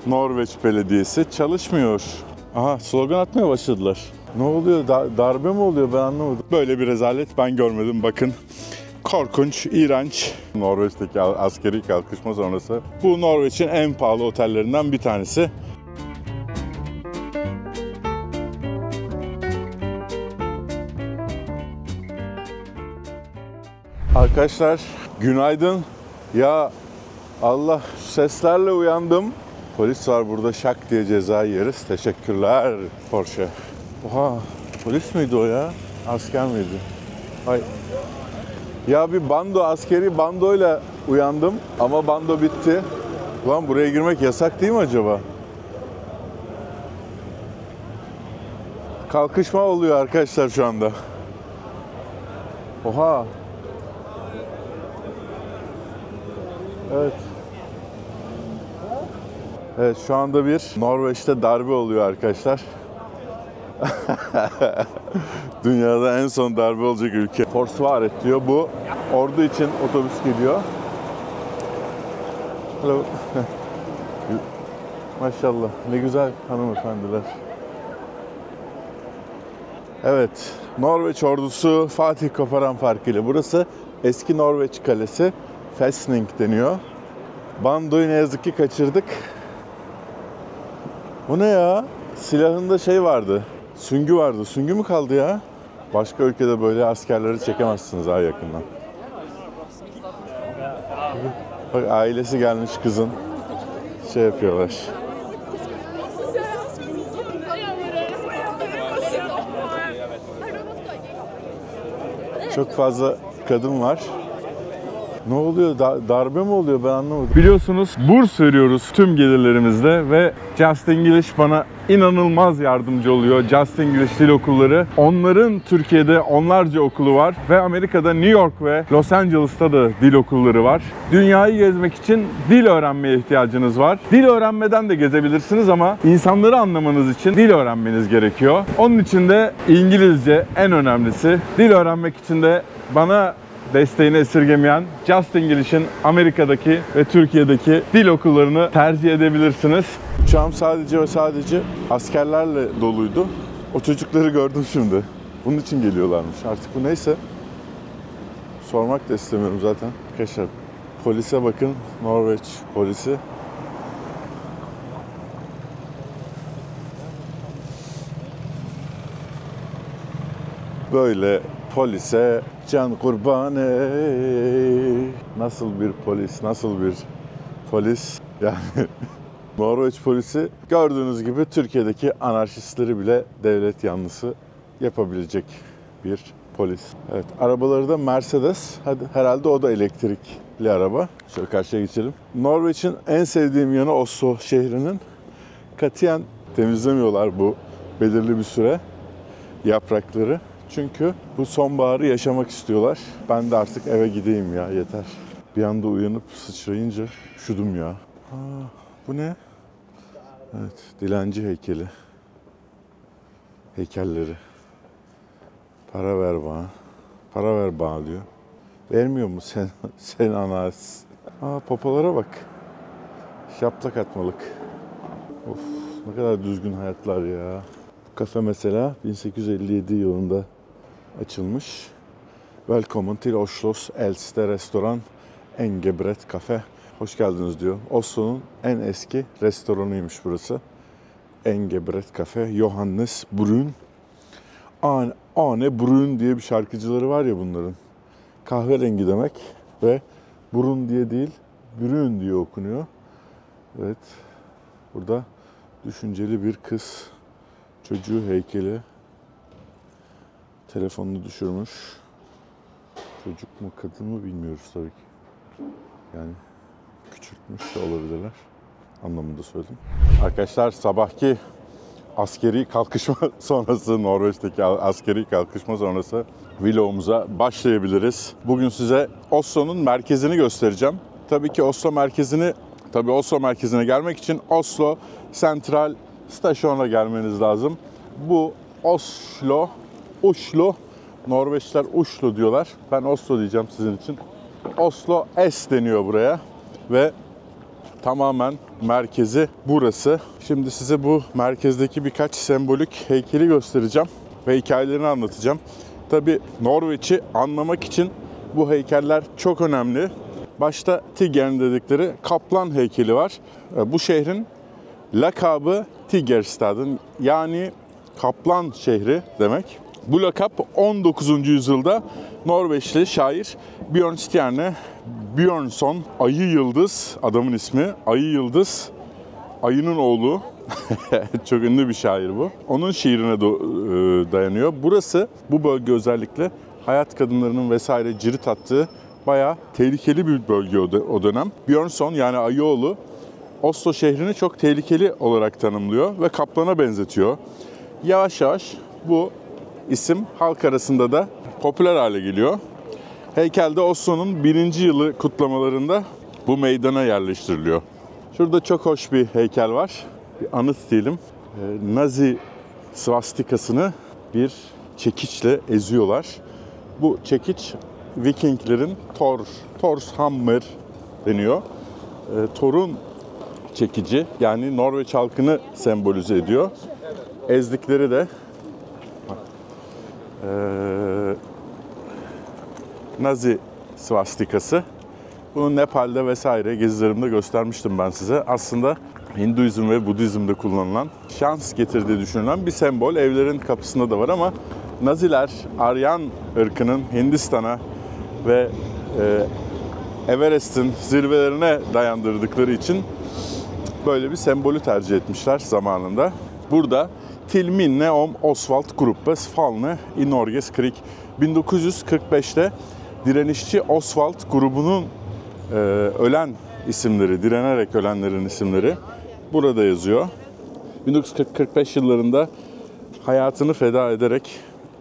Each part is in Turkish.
Norveç Belediyesi çalışmıyor. Aha, slogan atmaya başladılar. Ne oluyor? Darbe mi oluyor? Ben anlamadım. Böyle bir rezalet ben görmedim. Bakın. Korkunç, iğrenç. Norveç'teki askeri kalkışma sonrası. Bu Norveç'in en pahalı otellerinden bir tanesi. Arkadaşlar günaydın. Ya Allah, seslerle uyandım. Polis var burada, şak diye ceza yeriz. Teşekkürler Porsche. Oha, polis miydi o ya? Asker miydi? Hay. Ya bir bando, askeri bandoyla uyandım ama bando bitti. Ulan buraya girmek yasak değil mi acaba? Kalkışma oluyor arkadaşlar şu anda. Oha. Evet. Evet, şu anda bir Norveç'te darbe oluyor arkadaşlar. Dünyada en son darbe olacak ülke. Forsvaret diyor. Bu ordu için otobüs geliyor. Hello. Maşallah. Ne güzel hanımefendiler. Evet. Norveç ordusu Fatih Koparan farkıyla. Burası eski Norveç kalesi. Festning deniyor. Bandoyu ne yazık ki kaçırdık. Bu ne ya? Silahında şey vardı. Süngü vardı. Süngü mü kaldı ya? Başka ülkede böyle askerleri çekemezsiniz ha yakından. Bak, ailesi gelmiş kızın. Şey yapıyorlar. Çok fazla kadın var. Ne oluyor? Darbe mi oluyor? Ben anlamadım. Biliyorsunuz burs veriyoruz tüm gelirlerimizde ve Just English bana inanılmaz yardımcı oluyor. Just English dil okulları. Onların Türkiye'de onlarca okulu var ve Amerika'da New York ve Los Angeles'ta da dil okulları var. Dünyayı gezmek için dil öğrenmeye ihtiyacınız var. Dil öğrenmeden de gezebilirsiniz ama insanları anlamanız için dil öğrenmeniz gerekiyor. Onun için de İngilizce en önemlisi. Dil öğrenmek için de bana desteğini esirgemeyen Just English'in Amerika'daki ve Türkiye'deki dil okullarını tercih edebilirsiniz. Uçağım sadece ve sadece askerlerle doluydu. O çocukları gördüm şimdi. Bunun için geliyorlarmış. Artık bu neyse. Sormak da istemiyorum zaten. Arkadaşlar polise bakın. Norveç polisi. Böyle polise can kurbanı. Nasıl bir polis, nasıl bir polis. Yani Norveç polisi gördüğünüz gibi Türkiye'deki anarşistleri bile devlet yanlısı yapabilecek bir polis. Evet, arabaları da Mercedes. Hadi, herhalde o da elektrikli araba. Şöyle karşıya geçelim. Norveç'in en sevdiğim yanı Oslo şehrinin. Katiyen temizlemiyorlar bu belirli bir süre yaprakları. Çünkü bu sonbaharı yaşamak istiyorlar. Ben de artık eve gideyim ya, yeter. Bir anda uyanıp sıçrayınca üşüdüm ya. Bu ne? Evet, dilenci heykeli. Heykelleri. Para ver bana. Para ver bana diyor. Vermiyor mu sen anas? Popolara bak. Şaplak atmalık. Of, ne kadar düzgün hayatlar ya. Bu kafe mesela 1857 yılında açılmış. Velkommen til Oslos eldste restoran Engebret Kafe. Hoş geldiniz diyor. Oslo'nun en eski restoranıymış burası. Engebret Kafe. Johannes Brun. Ane Brun diye bir şarkıcıları var ya bunların. Kahverengi demek ve Brun diye değil, Brun diye okunuyor. Evet. Burada düşünceli bir kız. Çocuğu heykeli. Telefonunu düşürmüş. Çocuk mu kadın mı bilmiyoruz tabii ki. Yani küçültmüş de olabilirler. Anlamında söyledim. Arkadaşlar sabahki askeri kalkışma sonrası, Norveç'teki askeri kalkışma sonrası vlogumuza başlayabiliriz. Bugün size Oslo'nun merkezini göstereceğim. Tabii Oslo merkezine gelmek için Oslo Sentral Stasyon'a gelmeniz lazım. Bu Oslo, Norveçler Oslo diyorlar. Ben Oslo diyeceğim sizin için. Oslo S deniyor buraya ve tamamen merkezi burası. Şimdi size bu merkezdeki birkaç sembolik heykeli göstereceğim ve hikayelerini anlatacağım. Tabii Norveç'i anlamak için bu heykeller çok önemli. Başta Tigern dedikleri kaplan heykeli var. Bu şehrin lakabı Tigerstad'ın, yani kaplan şehri demek. Bu lakap 19. yüzyılda Norveçli şair Björnstjerne Björnson, Ayı Yıldız adamın ismi. Ayı Yıldız, ayının oğlu. Çok ünlü bir şair bu. Onun şiirine dayanıyor. Burası, bu bölge özellikle hayat kadınlarının vesaire cirit attığı bayağı tehlikeli bir bölge o dönem. Björnson, yani Ayıoğlu, Oslo şehrini çok tehlikeli olarak tanımlıyor ve kaplana benzetiyor. Yavaş yavaş bu isim halk arasında da popüler hale geliyor. Heykel de Oslo'nun 1. yılı kutlamalarında bu meydana yerleştiriliyor. Şurada çok hoş bir heykel var. Bir anıt diyelim. Nazi svastikasını bir çekiçle eziyorlar. Bu çekiç Vikinglerin Torshammer deniyor. Thor'un çekici, yani Norveç halkını sembolize ediyor. Ezdikleri de Nazi svastikası. Bunu Nepal'de vesaire gezilerimde göstermiştim ben size. Aslında Hinduizm ve Budizm'de kullanılan, şans getirdiği düşünülen bir sembol. Evlerin kapısında da var ama Naziler Aryan ırkının Hindistan'a ve Everest'in zirvelerine dayandırdıkları için böyle bir sembolü tercih etmişler zamanında. Burada Til minne om Osvald Gruppes falne i Norges krig. 1945'te direnişçi Oswald grubunun ölen isimleri, direnerek ölenlerin isimleri burada yazıyor. 1945 yıllarında hayatını feda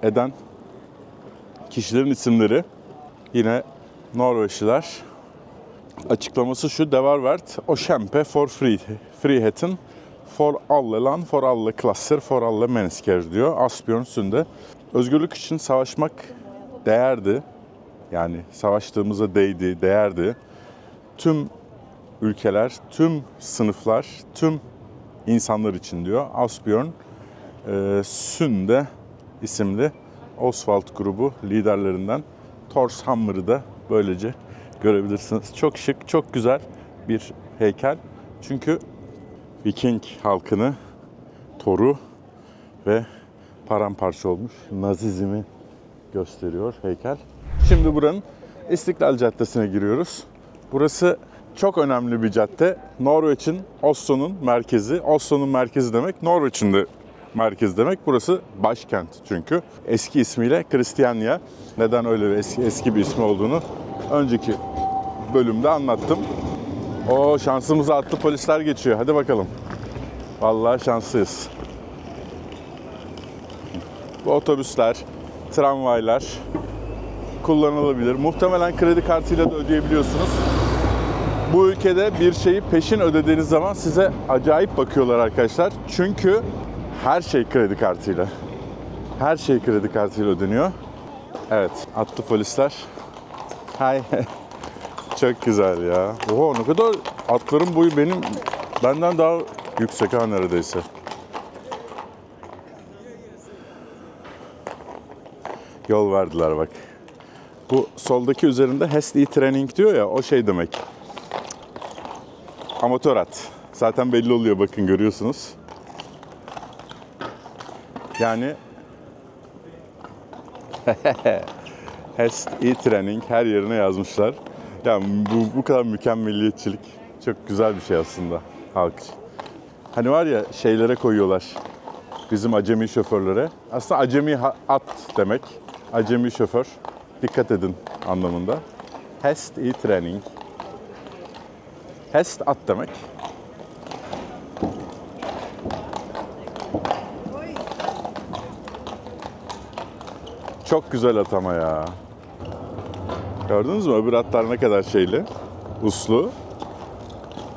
eden kişilerin isimleri. Yine Norveçliler. Açıklaması şu: "Det var verdt å kjempe for friheten, for alle land, for alle klasser, for alle mennesker" diyor Asbjørn Sunde. Özgürlük için savaşmak değerdi. Yani savaştığımıza değdi, değerdi. Tüm ülkeler, tüm sınıflar, tüm insanlar için diyor. Asbjørn Sunde isimli Oswald grubu liderlerinden Torshammer'ı da böylece görebilirsiniz. Çok şık, çok güzel bir heykel. Çünkü Viking halkını, Thor'u ve paramparça olmuş Nazizmi gösteriyor heykel. Şimdi buranın İstiklal Caddesi'ne giriyoruz. Burası çok önemli bir cadde. Norveç'in, Oslo'nun merkezi. Oslo'nun merkezi demek, Norveç'in de merkezi demek. Burası başkent çünkü. Eski ismiyle Kristiania. Neden öyle bir eski bir ismi olduğunu önceki bölümde anlattım. O şansımıza atlı polisler geçiyor. Hadi bakalım. Vallahi şanslıyız. Bu otobüsler, tramvaylar kullanılabilir. Muhtemelen kredi kartıyla da ödeyebiliyorsunuz. Bu ülkede bir şeyi peşin ödediğiniz zaman size acayip bakıyorlar arkadaşlar. Çünkü her şey kredi kartıyla. Her şey kredi kartıyla ödeniyor. Evet, atlı polisler. Hay. Çok güzel ya. Oha, ne kadar atların boyu benden daha yüksek ha neredeyse. Yol verdiler bak. Bu soldaki üzerinde Hest e-Training diyor ya, o şey demek. Amatör at. Zaten belli oluyor, bakın görüyorsunuz. Yani Hest e-Training her yerine yazmışlar. Yani bu kadar mükemmeliyetçilik çok güzel bir şey aslında halk için. Hani var ya, şeylere koyuyorlar bizim acemi şoförlere. Aslında acemi at demek. Acemi şoför. Dikkat edin anlamında. Hest e-Training. Hest at demek. Çok güzel at ama ya. Gördünüz mü? Öbür atlar ne kadar şeyli, uslu.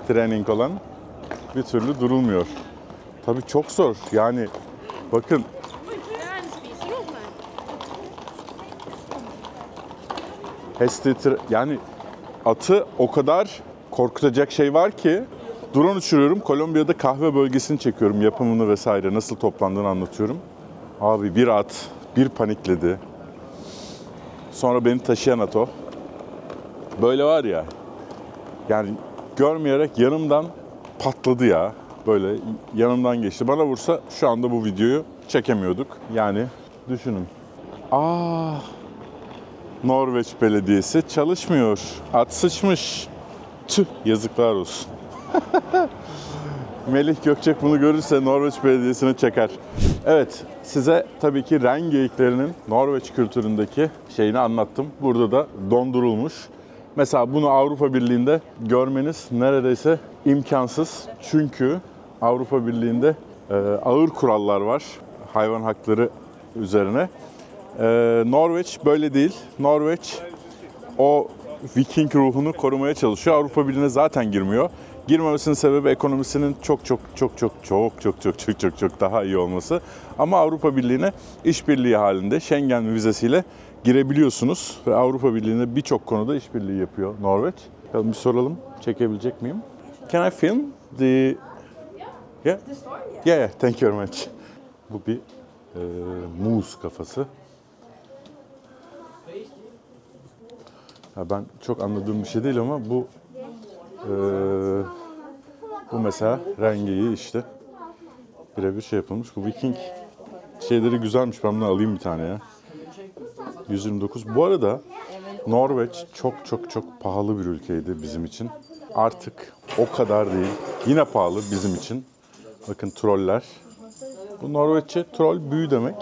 Training olan bir türlü durulmuyor. Tabii çok zor. Yani bakın. Yani atı o kadar korkutacak şey var ki Drone uçuruyorum. Kolombiya'da kahve bölgesini çekiyorum. Yapımını vesaire nasıl toplandığını anlatıyorum. Abi bir at, bir panikledi. Sonra beni taşıyan at o. Böyle var ya. Yani görmeyerek yanımdan patladı ya. Böyle yanımdan geçti. Bana vursa şu anda bu videoyu çekemiyorduk. Yani düşünün. Norveç Belediyesi çalışmıyor. At sıçmış. Tüh, yazıklar olsun. Melih Gökçek bunu görürse Norveç Belediyesi'ne çeker. Evet, size tabii ki ren geyiklerinin Norveç kültüründeki şeyini anlattım. Burada da dondurulmuş. Mesela bunu Avrupa Birliği'nde görmeniz neredeyse imkansız. Çünkü Avrupa Birliği'nde ağır kurallar var hayvan hakları üzerine. Norveç böyle değil. Norveç o Viking ruhunu korumaya çalışıyor. Avrupa Birliği'ne zaten girmiyor. Girmemesinin sebebi ekonomisinin çok daha iyi olması. Ama Avrupa Birliği'ne işbirliği halinde Schengen vizesiyle girebiliyorsunuz ve Avrupa Birliği'ne birçok konuda işbirliği yapıyor Norveç. Bir soralım, çekebilecek miyim? Can I film the... Yeah? Yeah, thank you very much. Bu bir muz kafası. Ya ben çok anladığım bir şey değil ama bu mesela rengeyi işte birebir şey yapılmış. Bu Viking şeyleri güzelmiş. Ben bunu alayım bir tane ya. 129. Bu arada Norveç çok pahalı bir ülkeydi bizim için. Artık o kadar değil. Yine pahalı bizim için. Bakın troller. Bu Norveççe troll büyü demek.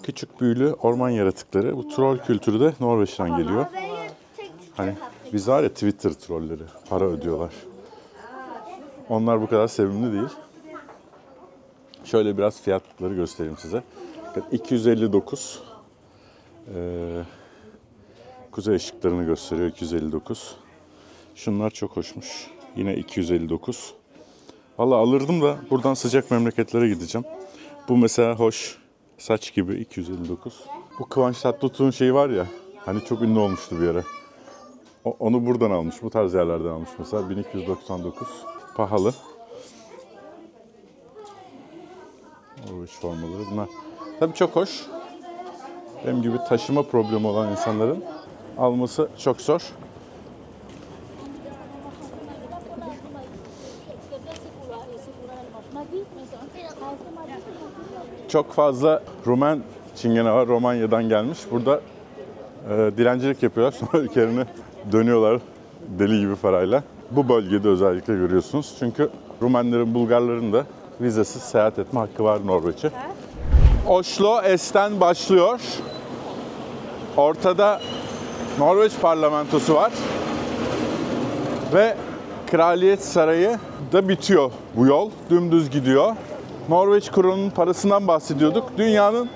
Küçük büyülü orman yaratıkları. Bu troll kültürü de Norveç'ten geliyor. Hani biz var ya Twitter trolleri. Para ödüyorlar. Onlar bu kadar sevimli değil. Şöyle biraz fiyatları göstereyim size. 259. Kuzey ışıklarını gösteriyor 259. Şunlar çok hoşmuş. Yine 259. Vallahi alırdım da buradan sıcak memleketlere gideceğim. Bu mesela hoş. Saç gibi 259. Bu Kıvanç Tatlıtuğ'un şeyi var ya. Hani çok ünlü olmuştu bir ara. Onu buradan almış. Bu tarz yerlerden almış mesela. 1299. Pahalı. Norveç formaları bunlar. Tabii çok hoş. Benim gibi taşıma problemi olan insanların alması çok zor. Çok fazla Rumen çingene var. Romanya'dan gelmiş. Burada dilencilik yapıyorlar. Sonra ülkelerine dönüyorlar deli gibi parayla. Bu bölgede özellikle görüyorsunuz. Çünkü Rumenlerin, Bulgarların da vizesiz seyahat etme hakkı var Norveç'e. Oslo S'ten başlıyor. Ortada Norveç parlamentosu var. Ve Kraliyet Sarayı da bitiyor bu yol. Dümdüz gidiyor. Norveç kronunun parasından bahsediyorduk. Dünyanın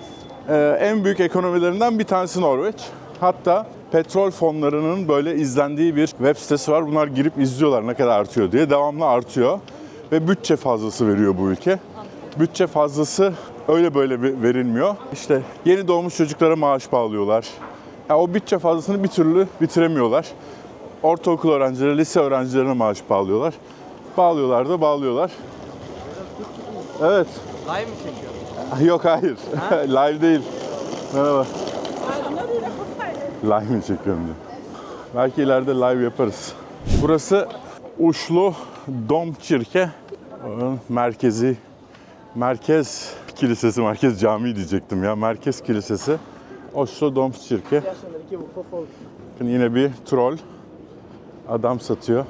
en büyük ekonomilerinden bir tanesi Norveç. Hatta petrol fonlarının böyle izlendiği bir web sitesi var. Bunlar girip izliyorlar ne kadar artıyor diye. Devamlı artıyor. Ve bütçe fazlası veriyor bu ülke. Bütçe fazlası öyle böyle verilmiyor. İşte yeni doğmuş çocuklara maaş bağlıyorlar. Yani o bütçe fazlasını bir türlü bitiremiyorlar. Ortaokul öğrencileri, lise öğrencilerine maaş bağlıyorlar. Bağlıyorlar. Evet. Live mi çekiyor? Yok hayır. Live değil. Merhaba. Live mi çekiyorum diyor. Belki ileride live yaparız. Burası Oslo Domkirke. Merkez kilisesi, merkez camii diyecektim ya. Merkez kilisesi. Oslo Domkirke. Bakın yine bir troll. Adam satıyor.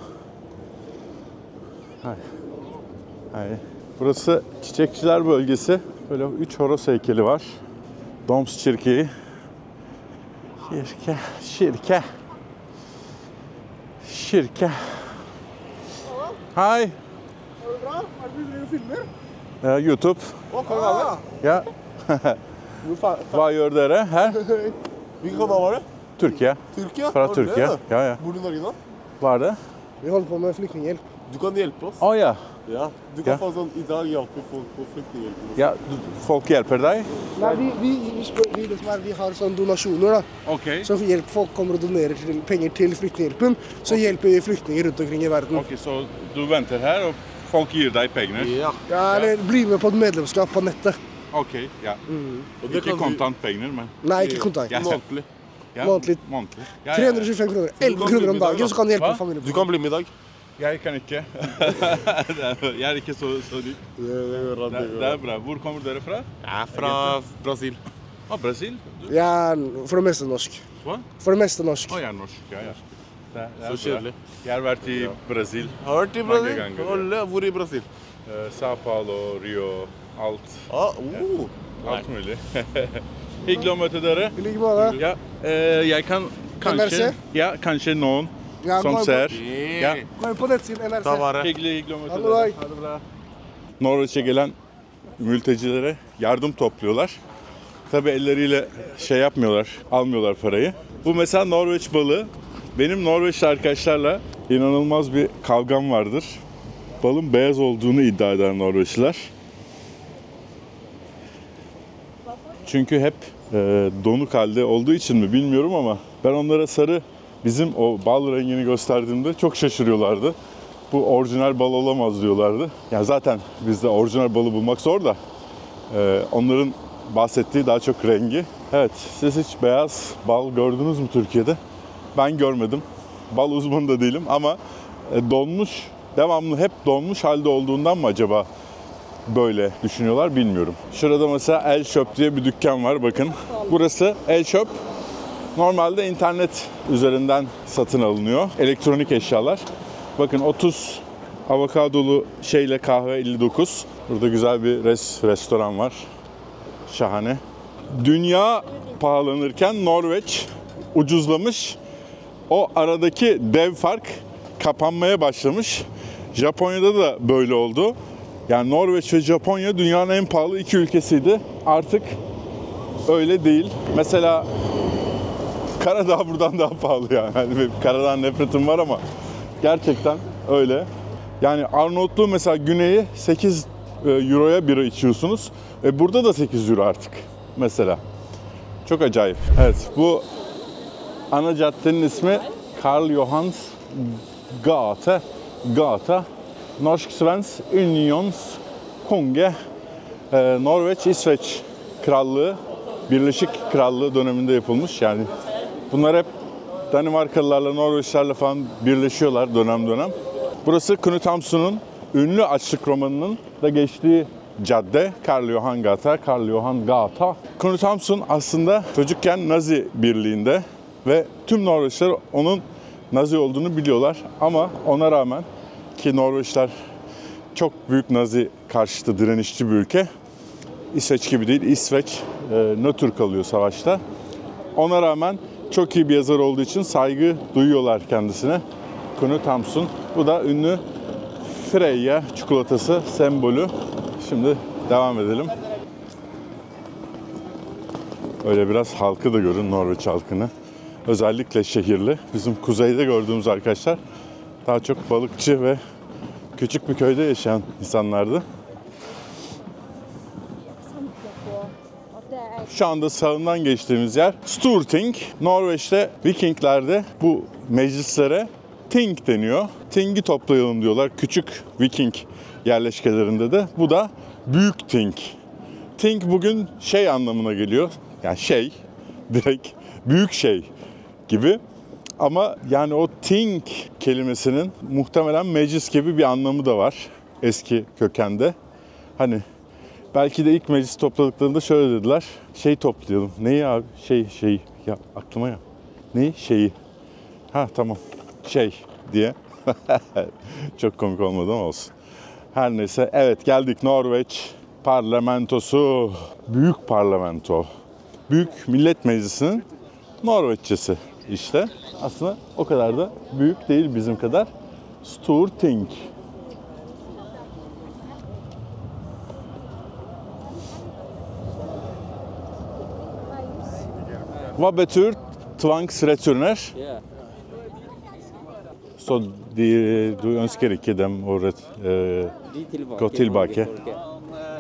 Hayır. Burası çiçekçiler bölgesi. Böyle 3 horoz heykeli var. Domkirke'yi. Şirke. Hi. YouTube. Ja. Var gjør dere her? Hvilken kanal var det? Türkiye. Tyrkia? Fra Tyrkia. Ja. Bor du i Norge nå? Var det? Vi holder på med flyktninghjelp. Du kan hjelpe oss. Ja. Ja, du kan Ja. få sånn i dag hjelpe folk på flyktninghjelpen. Ja, folk hjelper deg? Nei, vi har sånne donasjoner da. Ok. Så folk kommer og donerer penger til flyktninghjelpen, så hjelper vi flyktninger rundt omkring i verden. Ok, så du venter her, og folk gir deg penger? Ja. Ja, eller bli med på et medlemskap på nettet. Ok, ja. Og det Ikke kan du kontantpenger, men Nei, ikke kontant. Ja. månedlig. ja, Månedlig. månedlig. Ja, ja. 325 kroner. 11 kroner om dagen, så kan du hjelpe Hva? familien. Du kan bli med i dag. Jeg kan ikke. Jeg er ikke så rik. Det er bra. Hvor kommer dere fra? Jeg er fra Brasil. Ah, Brasil? Du? Ja, for det meste norsk. Hva? For det meste norsk. Å, jeg er norsk. Ja, ja. Det er Så bra. kjedelig. Jeg har vært i Brasil. Har vært i Mange Brasil? ganger. Alle, hvor i Brasil? Sao Paulo, Rio, alt. Alt mulig. Hyggelig å møte dere. I like måte. Ja, jeg kan kanskje, kanskje noen Ja, som gå ser. Ja. Gå inn på nettsiden Ta NRC. vare. Hyggelig å møte Ha det dere. bra. Ha det bra. Norveç'e gelen mültecilere yardım topluyorlar. Tabii elleriyle şey yapmıyorlar, almıyorlar parayı. Bu mesela Norveç balığı. Benim Norveçli arkadaşlarla inanılmaz bir kavgam vardır. Balın beyaz olduğunu iddia eder Norveçliler. Çünkü hep donuk halde olduğu için mi bilmiyorum ama ben onlara sarı bizim o bal rengini gösterdiğimde çok şaşırıyorlardı. Bu orijinal bal olamaz diyorlardı. Yani zaten bizde orijinal balı bulmak zor da onların bahsettiği daha çok rengi. Evet, siz hiç beyaz bal gördünüz mü Türkiye'de? Ben görmedim. Bal uzmanı da değilim ama donmuş, devamlı hep donmuş halde olduğundan mı acaba böyle düşünüyorlar bilmiyorum. Şurada mesela El Shop diye bir dükkan var bakın. Burası El Shop. Normalde internet üzerinden satın alınıyor. Elektronik eşyalar. Bakın 30 avokadolu şeyle kahve 59. Burada güzel bir restoran var. Şahane. Dünya pahalanırken Norveç ucuzlamış. O aradaki dev fark kapanmaya başlamış. Japonya'da da böyle oldu. Yani Norveç ve Japonya dünyanın en pahalı iki ülkesiydi. Artık öyle değil. Mesela Karadağ buradan daha pahalı yani. Hani benim Karadağ nefretim var ama gerçekten öyle. Yani Arnavutluğu mesela güneyi 8 euroya bira içiyorsunuz. Ve burada da 8 euro artık mesela. Çok acayip. Evet, bu ana caddenin ismi Karl Johans Gata. Norsk-Svensk Unions Konge. Norveç-İsveç Krallığı, Birleşik Krallığı döneminde yapılmış. Yani bunlar hep Danimarkalılarla, Norveçlerle falan birleşiyorlar dönem dönem. Burası Knut Hamsun'un ünlü açlık romanının da geçtiği cadde. Karl Johan Gata. Knut Hamsun aslında çocukken Nazi birliğinde ve tüm Norveçler onun Nazi olduğunu biliyorlar. Ama ona rağmen ki Norveçler çok büyük Nazi karşıtı direnişçi bir ülke. İsveç gibi değil. İsveç nötr kalıyor savaşta. Ona rağmen çok iyi bir yazar olduğu için saygı duyuyorlar kendisine. Knut Hamsun. Bu da ünlü Freya çikolatası sembolü. Şimdi devam edelim. Öyle biraz halkı da görün, Norveç halkını. Özellikle şehirli. Bizim kuzeyde gördüğümüz arkadaşlar daha çok balıkçı ve küçük bir köyde yaşayan insanlardı. Şu anda sağından geçtiğimiz yer Storting. Norveç'te Vikinglerde bu meclislere ting deniyor. Ting'i toplayalım diyorlar. Küçük Viking yerleşkelerinde de. Bu da büyük ting. Ting bugün şey anlamına geliyor. Yani şey, direkt büyük şey gibi. Ama yani o ting kelimesinin muhtemelen meclis gibi bir anlamı da var eski kökende. Hani belki de ilk meclis topladıklarında şöyle dediler. Şey toplayalım. Neyi abi? Şey. Ya aklıma ya. Neyi? Şeyi. Ha tamam. Şey diye. Çok komik olmadı ama olsun. Her neyse. Evet geldik Norveç parlamentosu. Büyük parlamento. Büyük Millet Meclisi'nin Norveççesi işte. Aslında o kadar da büyük değil bizim kadar. Storting. Hva betyr tvangsreturner? Så du ønsker ikke dem å gå tilbake?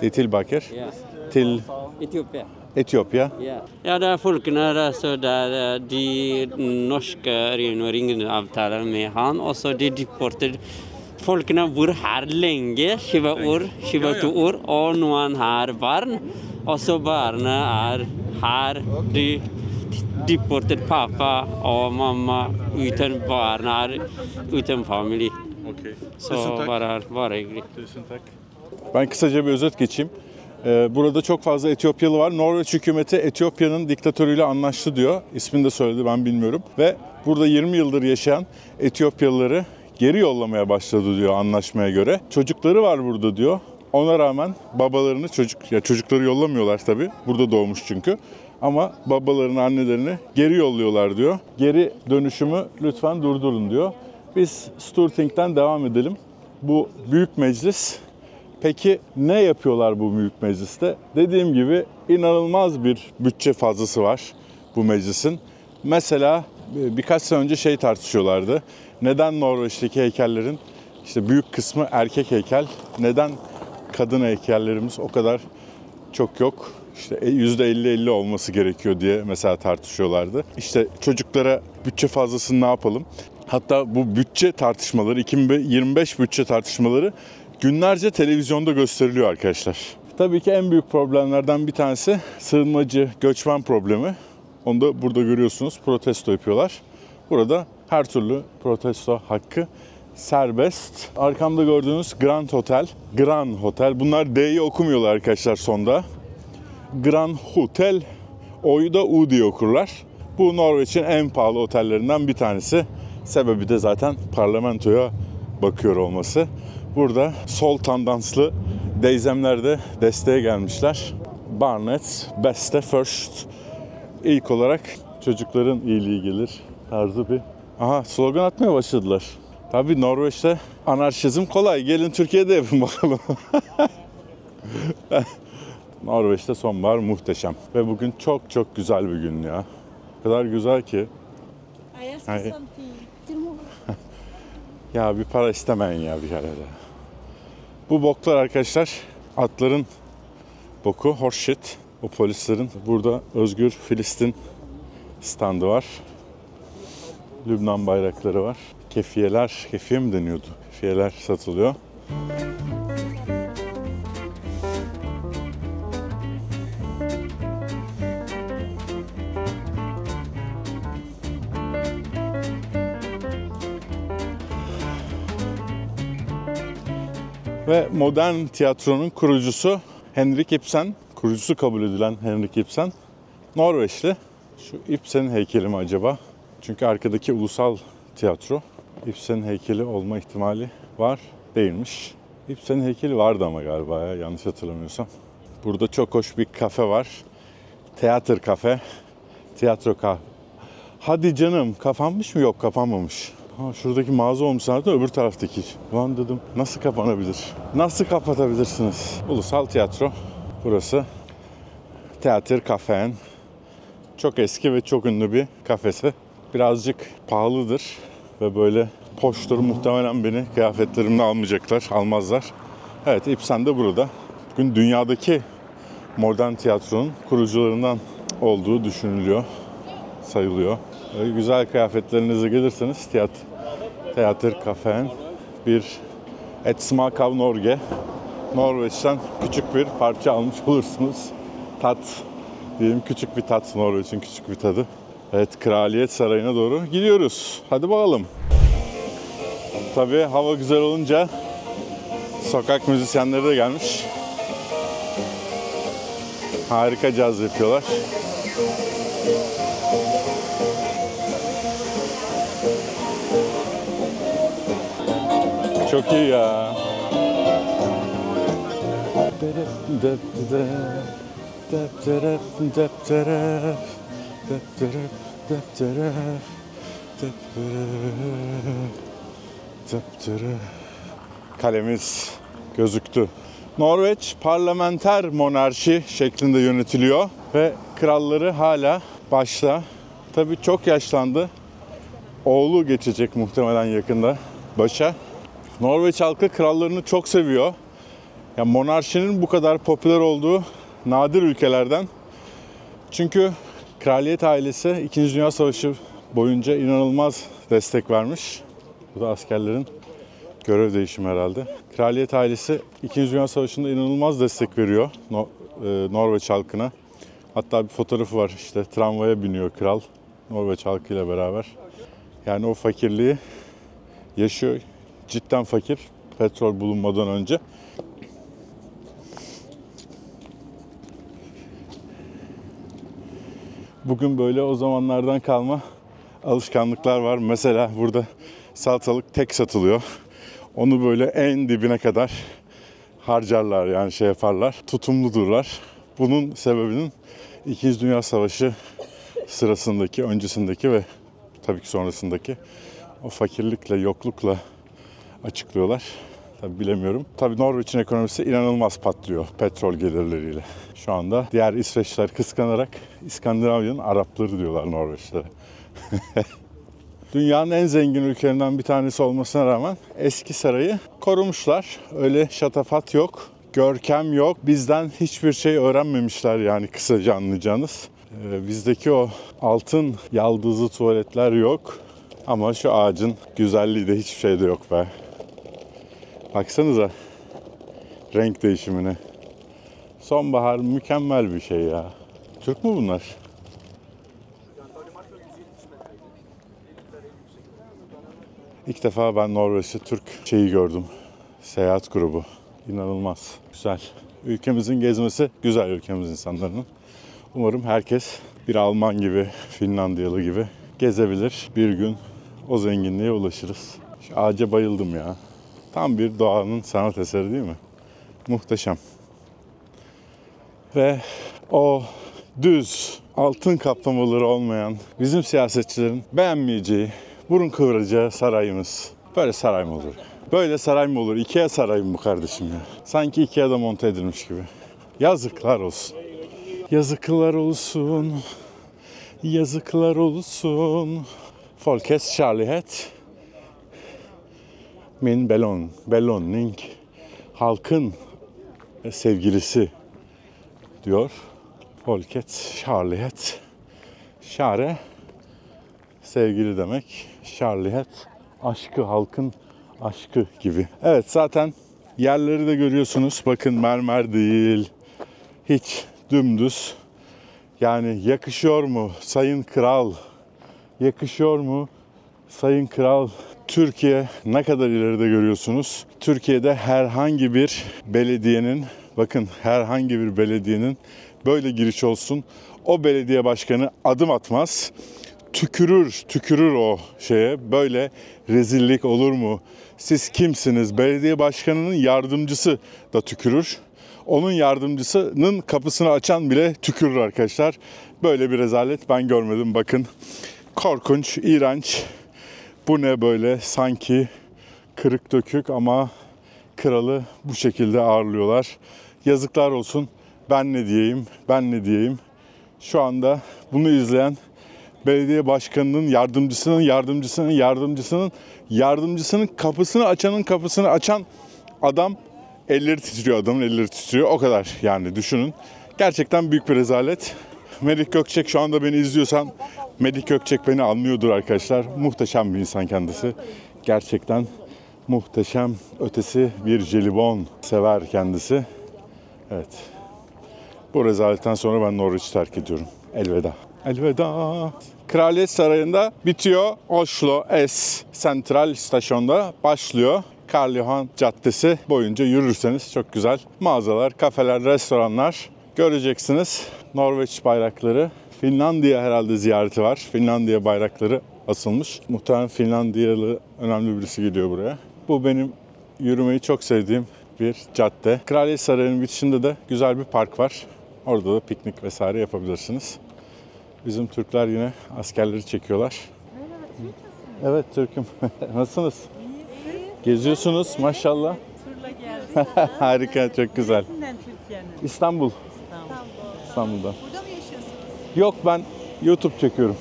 De tilbake Ja. til Etiopia. Etiopia? Ja. Ja, det er folkene der, så der de norske ringavtaler med han, og så de deporter. Folkene bor her lenge, 20 år, 22 år, og noen har barn. Og så barna er her. De deporter pappa og mamma uten barna, uten familie. Okay. Så bare hyggelig. Ben kısaca bir özet geçeyim. Burada çok fazla Etiyopyalı var. Norveç hükümeti Etiyopya'nın diktatörüyle anlaştı diyor. İsmini de söyledi, ben bilmiyorum. Ve burada 20 yıldır yaşayan Etiyopyalıları geri yollamaya başladı diyor anlaşmaya göre. Çocukları var burada diyor. Ona rağmen babalarını çocukları yollamıyorlar tabii. Burada doğmuş çünkü. Ama babalarını, annelerini geri yolluyorlar diyor. Geri dönüşümü lütfen durdurun diyor. Biz Storting'den devam edelim. Bu büyük meclis. Peki ne yapıyorlar bu büyük mecliste? Dediğim gibi inanılmaz bir bütçe fazlası var bu meclisin. Mesela birkaç sene önce tartışıyorlardı. Neden Norveç'teki heykellerin işte büyük kısmı erkek heykel? Neden kadın heykellerimiz o kadar çok yok? İşte %50-50 olması gerekiyor diye mesela tartışıyorlardı. İşte çocuklara bütçe fazlasını ne yapalım? Hatta bu bütçe tartışmaları, 2025 bütçe tartışmaları günlerce televizyonda gösteriliyor arkadaşlar. Tabii ki en büyük problemlerden bir tanesi sığınmacı, göçmen problemi. Onu da burada görüyorsunuz, protesto yapıyorlar. Burada her türlü protesto hakkı serbest. Arkamda gördüğünüz Grand Hotel. Grand Hotel. Bunlar D'yi okumuyorlar arkadaşlar sonda. Grand Hotel. O'yu da U diye okurlar. Bu Norveç'in en pahalı otellerinden bir tanesi. Sebebi de zaten parlamentoya bakıyor olması. Burada sol tandanslı teyzemler de desteğe gelmişler. Barnet, Beste First. İlk olarak çocukların iyiliği gelir tarzı bir... Aha, slogan atmaya başladılar. Tabii Norveç'te anarşizm kolay. Gelin Türkiye'de yapın bakalım. Norveç'te sonbahar muhteşem. Ve bugün çok çok güzel bir gün ya. O kadar güzel ki. Hayır. Ya bir para istemeyin ya bir kere de. Bu boklar arkadaşlar atların boku, horse shit. O polislerin burada Özgür Filistin standı var. Lübnan bayrakları var. Kefiyeler, kefiye mi deniyordu? Kefiyeler satılıyor. Ve modern tiyatronun kurucusu Henrik Ibsen, kurucusu kabul edilen Henrik Ibsen, Norveçli. Şu Ibsen'in heykeli mi acaba? Çünkü arkadaki ulusal tiyatro. Ibsen'in heykeli olma ihtimali var, değilmiş. Ibsen'in heykeli vardı ama galiba ya, yanlış hatırlamıyorsam. Burada çok hoş bir kafe var. Teatr kafe, tiyatro kafe. Hadi canım, kapanmış mı? Yok, kapanmamış. Ha, şuradaki mağaza olmuş zaten, öbür taraftaki. Ulan dedim, nasıl kapanabilir? Nasıl kapatabilirsiniz? Ulusal tiyatro burası. Teatr kafe'n. Çok eski ve çok ünlü bir kafesi. Birazcık pahalıdır ve böyle poştur, muhtemelen beni kıyafetlerimle almayacaklar, almazlar. Evet, Ibsen de burada. Bugün dünyadaki modern tiyatronun kurucularından olduğu düşünülüyor, sayılıyor. Böyle güzel kıyafetlerinize gelirseniz Teatr kafe'n bir Et smak av Norge. Norveç'ten küçük bir parça almış olursunuz. Tat diyelim, küçük bir tat, Norveç'in küçük bir tadı. Evet, Kraliyet Sarayı'na doğru gidiyoruz. Hadi bakalım. Tabii hava güzel olunca sokak müzisyenleri de gelmiş. Harika caz yapıyorlar. Çok iyi ya. Kalemiz gözüktü. Norveç parlamenter monarşi şeklinde yönetiliyor ve kralları hala başta. Tabii çok yaşlandı. oğlu geçecek muhtemelen yakında başa. Norveç halkı krallarını çok seviyor. Ya monarşinin bu kadar popüler olduğu nadir ülkelerden. Çünkü kraliyet ailesi 2. Dünya Savaşı boyunca inanılmaz destek vermiş. Bu da askerlerin görev değişimi herhalde. Kraliyet ailesi 2. Dünya Savaşı'nda inanılmaz destek veriyor Norveç halkına. Hatta bir fotoğrafı var, işte tramvaya biniyor kral Norveç halkıyla beraber. Yani o fakirliği yaşıyor. Cidden fakir, petrol bulunmadan önce. Bugün böyle o zamanlardan kalma alışkanlıklar var. Mesela burada salatalık tek satılıyor. Onu böyle en dibine kadar harcarlar, yani şey yaparlar. Tutumludurlar. Bunun sebebinin 2. Dünya Savaşı sırasındaki, öncesindeki ve tabii ki sonrasındaki o fakirlikle, yoklukla açıklıyorlar. Tabii bilemiyorum. Tabii Norveç'in ekonomisi inanılmaz patlıyor petrol gelirleriyle. Şu anda diğer İsveçler kıskanarak İskandinavya'nın Arapları diyorlar Norveçlere. Dünyanın en zengin ülkelerinden bir tanesi olmasına rağmen eski sarayı korumuşlar. Öyle şatafat yok, görkem yok. Bizden hiçbir şey öğrenmemişler, yani kısaca anlayacağınız. Bizdeki o altın yaldızlı tuvaletler yok. Ama şu ağacın güzelliği de hiçbir şeyde yok be. Baksanıza renk değişimine. Sonbahar mükemmel bir şey ya. Türk mü bunlar? İlk defa ben Norveç'te Türk şeyi gördüm. Seyahat grubu. İnanılmaz. Güzel. Ülkemizin gezmesi güzel, ülkemiz insanlarının. Umarım herkes bir Alman gibi, Finlandiyalı gibi gezebilir. Bir gün o zenginliğe ulaşırız. Şu ağaca bayıldım ya. Tam bir doğanın sanat eseri değil mi? Muhteşem. Ve o düz, altın kaplamaları olmayan, bizim siyasetçilerin beğenmeyeceği, burun kıvıracağı sarayımız. Böyle saray mı olur? Böyle saray mı olur? IKEA sarayı mı bu kardeşim ya? Sanki IKEA'da monte edilmiş gibi. Yazıklar olsun. Yazıklar olsun. Yazıklar olsun. Folkets kärlighet. Min belonning. Halkın sevgilisi diyor. Folkets kärlighet. Şare sevgili demek. Kärlighet aşkı, halkın aşkı gibi. Evet, zaten yerleri de görüyorsunuz. Bakın, mermer değil. Hiç dümdüz. Yani yakışıyor mu Sayın Kral? Yakışıyor mu Sayın Kral? Türkiye ne kadar ileride görüyorsunuz. Türkiye'de herhangi bir belediyenin, bakın herhangi bir belediyenin böyle giriş olsun. O belediye başkanı adım atmaz. Tükürür o şeye. Böyle rezillik olur mu? Siz kimsiniz? Belediye başkanının yardımcısı da tükürür. Onun yardımcısının kapısını açan bile tükürür arkadaşlar. Böyle bir rezalet ben görmedim. Bakın, korkunç, iğrenç. Bu ne böyle? Sanki kırık dökük ama kralı bu şekilde ağırlıyorlar. Yazıklar olsun. Ben ne diyeyim? Şu anda bunu izleyen belediye başkanının yardımcısının kapısını açan adam, adamın elleri titriyor. O kadar yani, düşünün. Gerçekten büyük bir rezalet. Melih Gökçek şu anda beni izliyorsan, Melih Gökçek beni anlıyordur arkadaşlar. Muhteşem bir insan kendisi. Gerçekten muhteşem, ötesi bir jelibon sever kendisi. Evet. Bu rezaletten sonra ben Norveç'i terk ediyorum. Elveda. Elveda. Kraliyet Sarayı'nda bitiyor. Oslo S Sentral Stasyon'da başlıyor. Karl Johan Caddesi boyunca yürürseniz çok güzel mağazalar, kafeler, restoranlar göreceksiniz. Norveç bayrakları. Finlandiya herhalde ziyareti var. Finlandiya bayrakları asılmış. Muhtemelen Finlandiyalı önemli birisi gidiyor buraya. Bu benim yürümeyi çok sevdiğim bir cadde. Kraliyet Sarayı'nın bitişinde de güzel bir park var. Orada da piknik vesaire yapabilirsiniz. Bizim Türkler yine askerleri çekiyorlar. Merhaba, Türk müsünüz? Evet, Türk'üm. Nasılsınız? Geziyorsunuz maşallah. Turla geldik. Harika, çok güzel. Neresinden Türkiye'nin? İstanbul. İstanbul'dan. Burada mı yaşıyorsunuz? Yok, ben YouTube çekiyorum.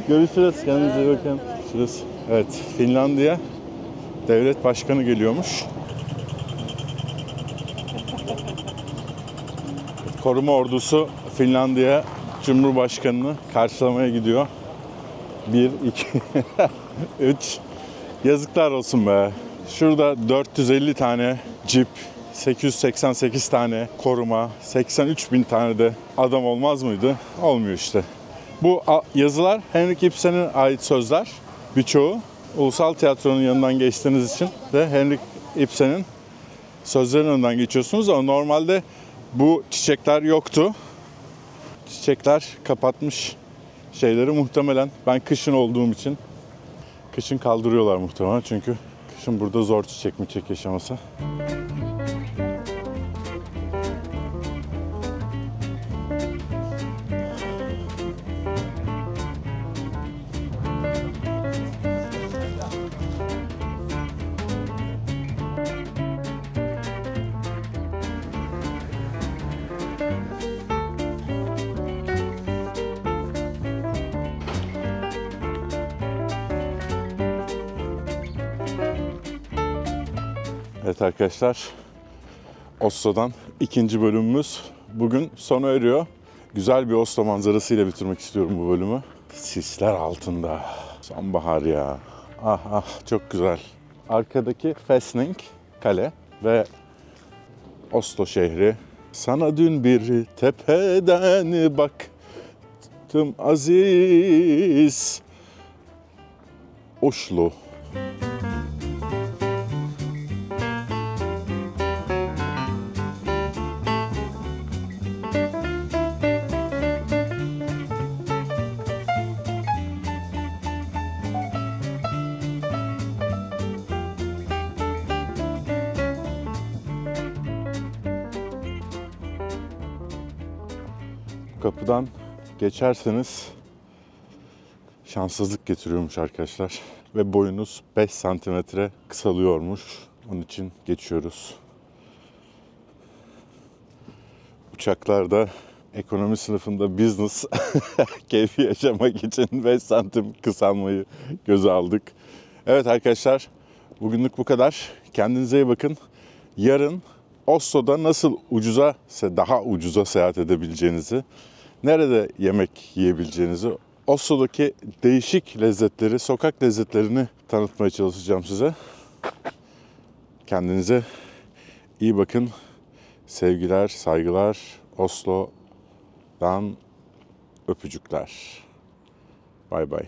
Görüşürüz. Kendinize iyi bakın. Görüşürüz. Evet, Finlandiya devlet başkanı geliyormuş. Koruma ordusu Finlandiya Cumhurbaşkanı'nı karşılamaya gidiyor. 1, 2, 3. Yazıklar olsun be. Şurada 450 tane cip, 888 tane koruma, 83.000 tane de adam olmaz mıydı? Olmuyor işte. Bu yazılar Henrik Ibsen'e ait sözler. Birçoğu Ulusal Tiyatro'nun yanından geçtiğiniz için de Henrik Ibsen'in sözlerinin önünden geçiyorsunuz ama normalde bu çiçekler yoktu. Çiçekler kapatmış şeyleri muhtemelen. Ben kışın olduğum için kışın kaldırıyorlar muhtemelen çünkü kışın burada zor çiçek yaşaması. Evet arkadaşlar, Oslo'dan ikinci bölümümüz bugün sona eriyor. Güzel bir Oslo manzarasıyla bitirmek istiyorum bu bölümü. Sisler altında. Sonbahar ya. Ah ah, çok güzel. Arkadaki Fästning kale ve Oslo şehri. Sana dün bir tepeden baktım aziz Oslo. Kapıdan geçerseniz şanssızlık getiriyormuş arkadaşlar. Ve boyunuz 5 santimetre kısalıyormuş. Onun için geçiyoruz. Uçaklarda ekonomi sınıfında business keyfi yaşamak için 5 santim kısalmayı göze aldık. Evet arkadaşlar, bugünlük bu kadar. Kendinize iyi bakın. Yarın Oslo'da nasıl daha ucuza seyahat edebileceğinizi, nerede yemek yiyebileceğinizi, Oslo'daki değişik lezzetleri, sokak lezzetlerini tanıtmaya çalışacağım size. Kendinize iyi bakın. Sevgiler, saygılar. Oslo'dan öpücükler. Bay bay.